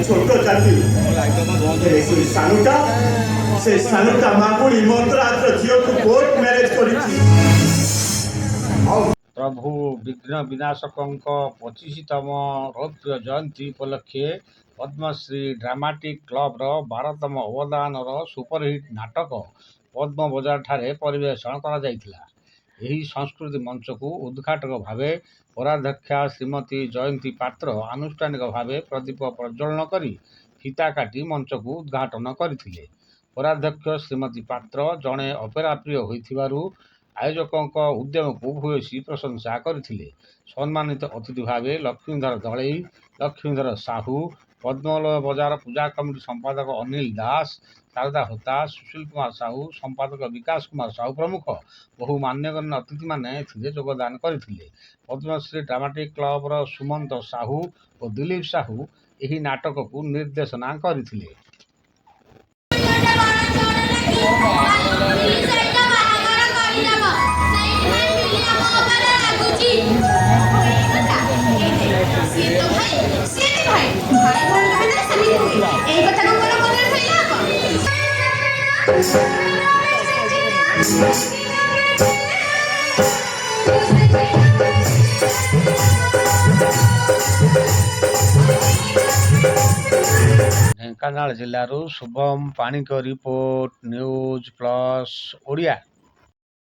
छोट जाति से सानुटा माकुड़ी मद्रास झील को कोर्ट मैरेज प्रभु विघ्न विनाशक 25तम रौद्र जयंती उपलक्षे पद्मश्री ड्रामाटिक क्लब्र 12तम अवदान सुपरहिट नाटक पद्म बजार ठारे परिवेषण करा। यही संस्कृति मंच को उद्घाटक भाव पौराध्यक्षा श्रीमती जयंती पात्र आनुष्ठानिक भाव प्रदीप प्रज्वलन करी फीता काटी मंच को उद्घाटन करथिले। पौराध्यक्ष श्रीमती पात्र जड़े अपेरा प्रिय होइथिबारु आयोजकों उद्यम को भूयसी प्रशंसा करथिले। सम्मानित अतिथि भाव लक्ष्मीधर दलई, लक्ष्मीधर साहू, पद्मलय बजार पूजा कमिटी संपादक अनिल दास, शारदा होता, सुशील कुमार साहू, संपादक विकास कुमार साहू प्रमुख बहु मान्यगण्य अतिथि माने योगदान करथिले। पद्मश्री ड्रामाटिक क्लब्र सुमंत साहू और दिलीप साहू यही नाटक को निर्देशना करथिले। ढेंकानाल जिल्लारू Shubham Panik report news plus Odia.